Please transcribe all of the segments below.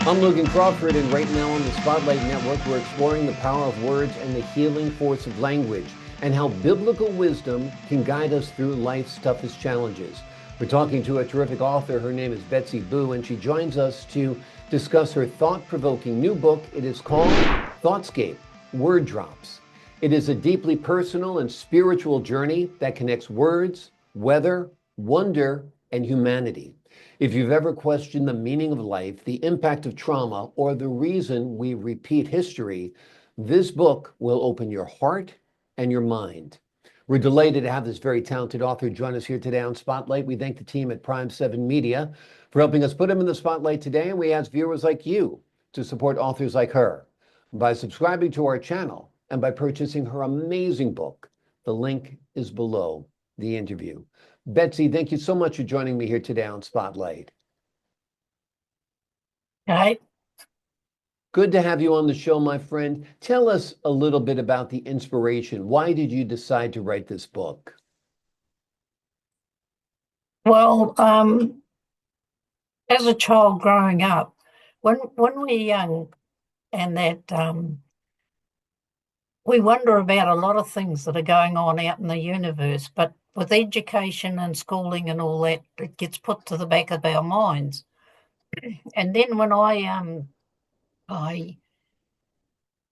I'm Logan Crawford, and right now on the Spotlight Network, we're exploring the power of words and the healing force of language, and how biblical wisdom can guide us through life's toughest challenges. We're talking to a terrific author. Her name is Betsy Boo, and she joins us to discuss her thought-provoking new book. It is called Thoughtscape Word Drops. It is a deeply personal and spiritual journey that connects words, weather, wonder, and humanity. If you've ever questioned the meaning of life, the impact of trauma, or the reason we repeat history, this book will open your heart and your mind. We're delighted to have this very talented author join us here today on Spotlight. We thank the team at Prime 7 Media for helping us put him in the spotlight today, and we ask viewers like you to support authors like her by subscribing to our channel and by purchasing her amazing book. The link is below the interview. Betsy, thank you so much for joining me here today on Spotlight. Right. Good to have you on the show, my friend. Tell us a little bit about the inspiration. Why did you decide to write this book? Well, as a child growing up, when we're young, and that we wonder about a lot of things that are going on out in the universe, but with education and schooling and all that, it gets put to the back of our minds. And then when I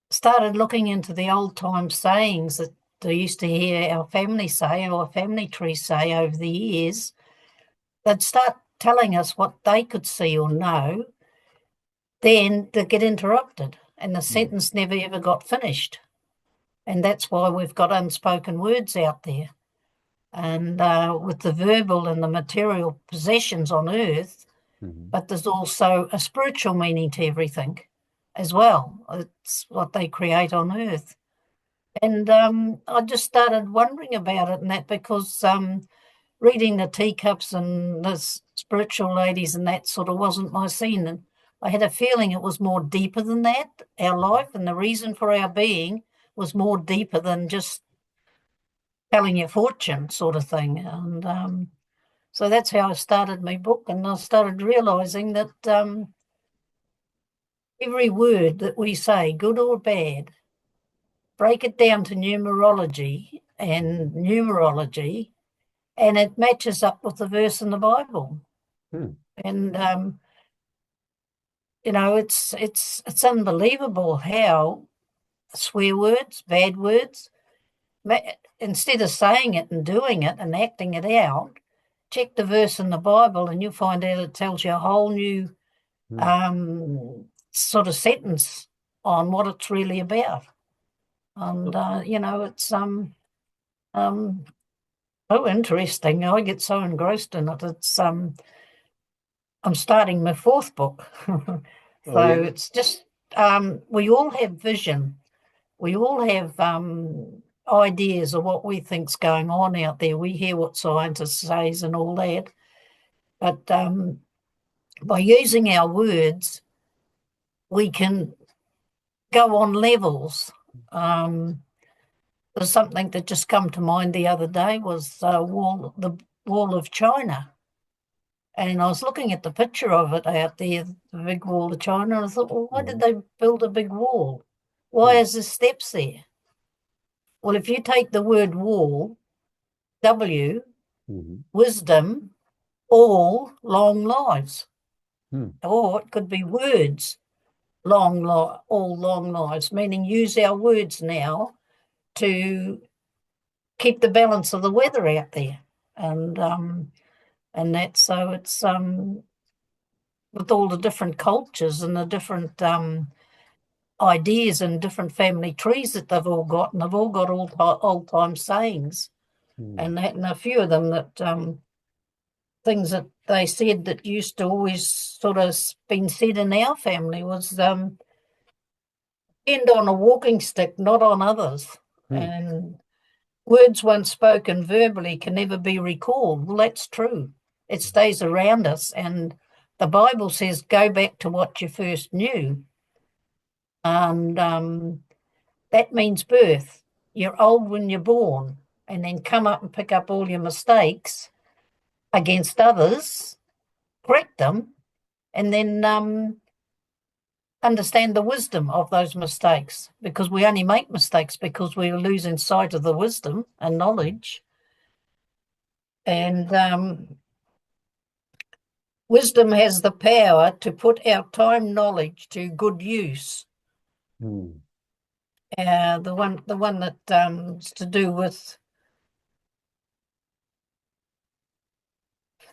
started looking into the old time sayings that I used to hear our family say, or our family tree say over the years, they'd start telling us what they could see or know, then they get interrupted and the sentence never ever got finished. And that's why we've got unspoken words out there. And with the verbal and the material possessions on earth, but there's also a spiritual meaning to everything as well. It's what they create on earth. And I just started wondering about it and that because reading the teacups and the spiritual ladies and that sort of wasn't my scene. And I had a feeling it was more deeper than that. Our life and the reason for our being was more deeper than just telling your fortune sort of thing. And so that's how I started my book. And I started realizing that every word that we say, good or bad, break it down to numerology, and it matches up with the verse in the Bible. And it's unbelievable how swear words, bad words, instead of saying it and doing it and acting it out, check the verse in the Bible and you'll find out it tells you a whole new sort of sentence on what it's really about. And it's so interesting. I get so engrossed in it. It's I'm starting my fourth book. It's just we all have vision. We all have ideas of what we think's going on out there. We hear what scientists say and all that. But by using our words, we can go on levels. There's something that just come to mind the other day was the wall of China. And I was looking at the picture of it out there, the big wall of China, and I thought, well, why did they build a big wall? Why is there steps there? Well, if you take the word wall, W, wisdom, all long lives. Or it could be words, all long lives, meaning use our words now to keep the balance of the weather out there. And that's so it's with all the different cultures and the different ideas and different family trees that they've all got, and they've all got old time sayings, and a few of them that things that they said that used to always sort of been said in our family was depend on a walking stick, not on others. And words once spoken verbally can never be recalled. Well, that's true. It stays around us, and the Bible says go back to what you first knew. And that means birth. You're old when you're born, and then come up and pick up all your mistakes against others, correct them, and then understand the wisdom of those mistakes, because we only make mistakes because we're losing sight of the wisdom and knowledge. And wisdom has the power to put our time knowledge to good use. Mm. The one that is to do with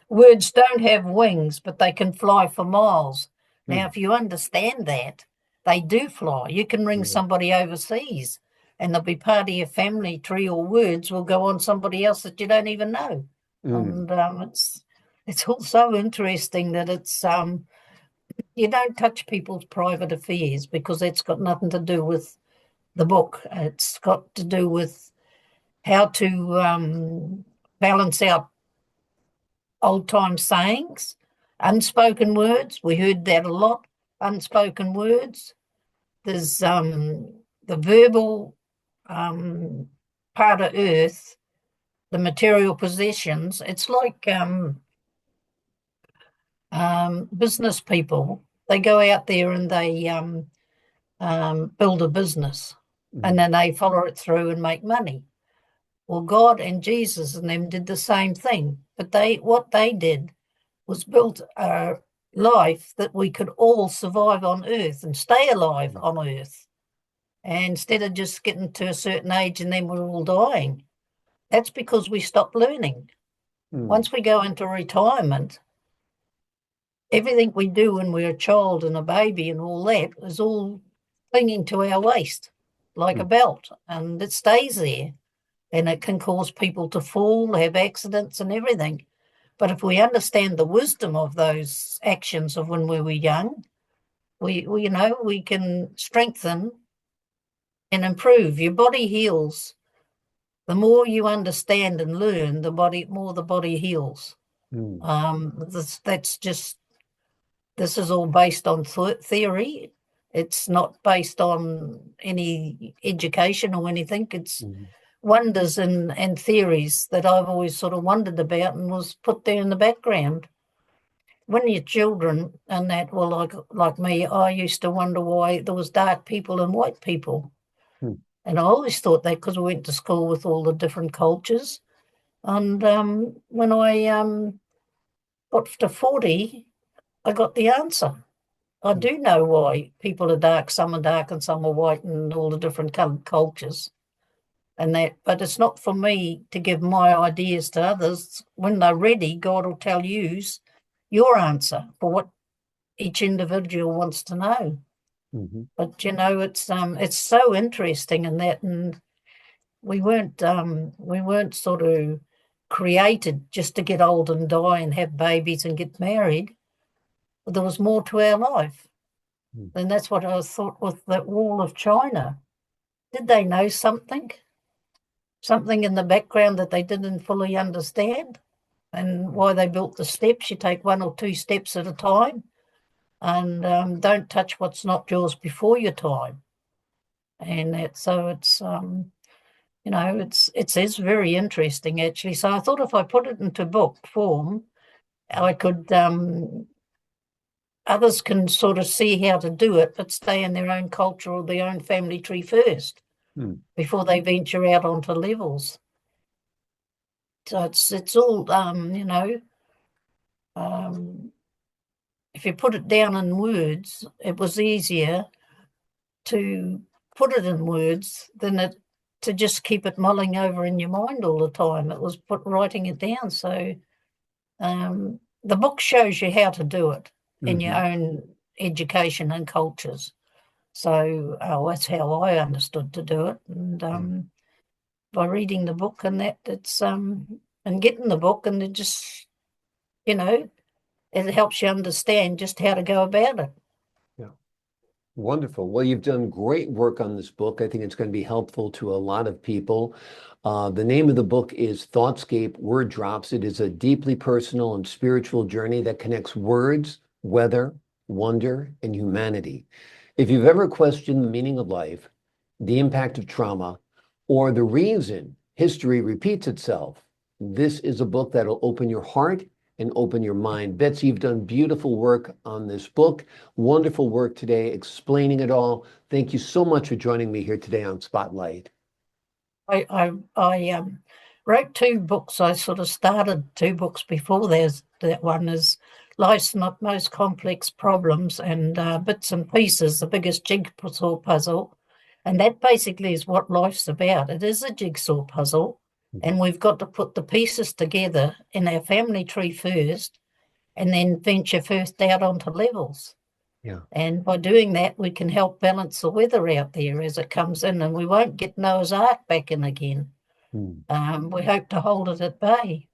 words don't have wings, but they can fly for miles. Now, if you understand that, they do fly. You can ring somebody overseas and they'll be part of your family tree, or words will go on somebody else that you don't even know. And it's all so interesting that it's you don't touch people's private affairs, because that's got nothing to do with the book. It's got to do with how to balance out old-time sayings, unspoken words. We heard that a lot, unspoken words. There's the verbal part of earth, the material possessions. It's like business people. They go out there and they build a business, and then they follow it through and make money. Well, God and Jesus and them did the same thing, but what they did was built a life that we could all survive on earth and stay alive on earth. And instead of just getting to a certain age and then we're all dying, that's because we stopped learning. Once we go into retirement, everything we do when we're a child and a baby and all that is all clinging to our waist like a belt, and it stays there. And it can cause people to fall, have accidents and everything. But if we understand the wisdom of those actions of when we were young, we can strengthen and improve. Your body heals. The more you understand and learn, more the body heals. This is all based on theory. It's not based on any education or anything. It's wonders and theories that I've always sort of wondered about and was put there in the background. When you're children and that, well, like me, I used to wonder why there was dark people and white people. And I always thought that because we went to school with all the different cultures. And when I got to 40, I got the answer. I do know why people are dark, some are dark and some are white, and all the different coloured cultures. And that, but it's not for me to give my ideas to others. When they're ready, God will tell you your answer for what each individual wants to know. But it's so interesting in that, and we weren't sort of created just to get old and die and have babies and get married. There was more to our life. And that's what I thought with that wall of China. Did they know something? Something in the background that they didn't fully understand, and why they built the steps. You take one or two steps at a time, and don't touch what's not yours before your time. And it's it's very interesting actually. So I thought if I put it into book form, I could others can sort of see how to do it, but stay in their own culture or their own family tree first before they venture out onto levels. So it's all if you put it down in words, it was easier to put it in words than to just keep it mulling over in your mind all the time. It was writing it down. So the book shows you how to do it in your own education and cultures. So that's how I understood to do it. And by reading the book and that, it's and getting the book, and it just, it helps you understand just how to go about it. Yeah. Wonderful. Well, you've done great work on this book. I think it's going to be helpful to a lot of people. The name of the book is Thoughtscape Word Drops. It is a deeply personal and spiritual journey that connects words, weather, wonder, and humanity. If you've ever questioned the meaning of life, the impact of trauma, or the reason history repeats itself, this is a book that'll open your heart and open your mind. Betsy, you've done beautiful work on this book, wonderful work today explaining it all. Thank you so much for joining me here today on Spotlight. I wrote 2 books. I sort of started 2 books before that one is Life's Most Complex Problems and Bits and Pieces, the biggest jigsaw puzzle. And that basically is what life's about. It is a jigsaw puzzle, and we've got to put the pieces together in our family tree first and then venture first out onto levels. Yeah. And by doing that, we can help balance the weather out there as it comes in, and we won't get Noah's Ark back in again. We hope to hold it at bay.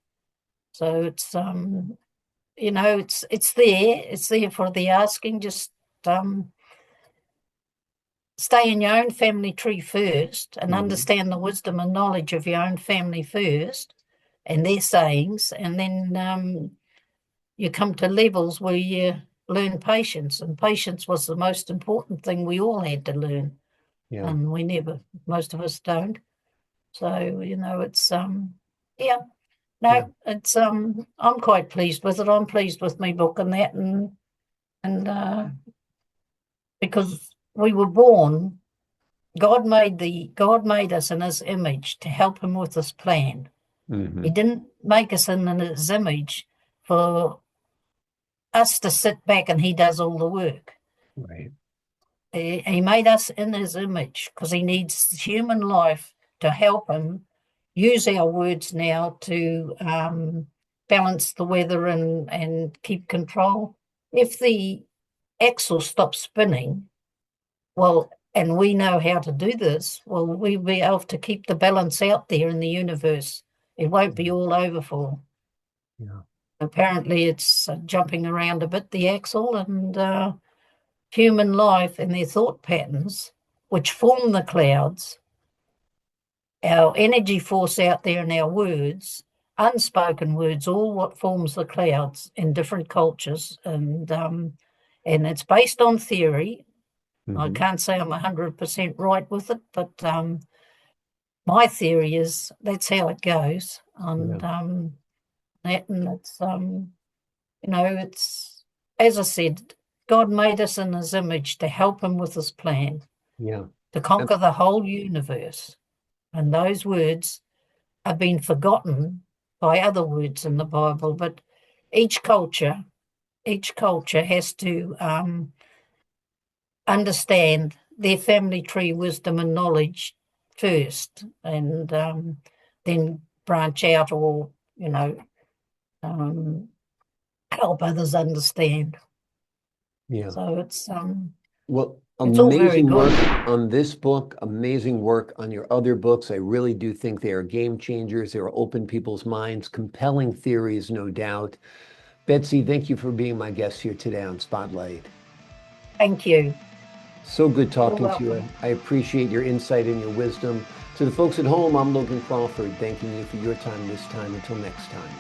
So it's, you know, it's there for the asking. Just stay in your own family tree first and understand the wisdom and knowledge of your own family first and their sayings, and then you come to levels where you learn patience, and patience was the most important thing we all had to learn. Yeah. And most of us don't. So, you know, it's it's I'm quite pleased with it. I'm pleased with my book and that, and because we were born, God made us in his image to help him with his plan. He didn't make us in his image for us to sit back and he does all the work. Right. He made us in his image because he needs human life to help him use our words now to balance the weather and keep control. If the axle stops spinning, well, and we know how to do this, well, we'll be able to keep the balance out there in the universe. It won't be all overfull. Yeah. Apparently it's jumping around a bit, the axle, and human life and their thought patterns, which form the clouds, our energy force out there in our words, unspoken words, all what forms the clouds in different cultures. And it's based on theory. I can't say I'm 100% right with it, but my theory is that's how it goes. And it's, you know, it's, as I said, God made us in his image to help him with his plan, to conquer the whole universe. And those words have been forgotten by other words in the Bible, but each culture has to understand their family tree wisdom and knowledge first, and then branch out, or, you know, help others understand. Yeah. So it's well, it's all very amazing good. work on this book, amazing work on your other books. I really do think they are game changers. They will open people's minds, compelling theories, no doubt. Betsy, thank you for being my guest here today on Spotlight. Thank you. So good talking You're to you. welcome. I appreciate your insight and your wisdom. To the folks at home, I'm Logan Crawford, thanking you for your time this time. Until next time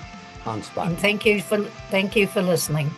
on Spotlight. And thank you for listening.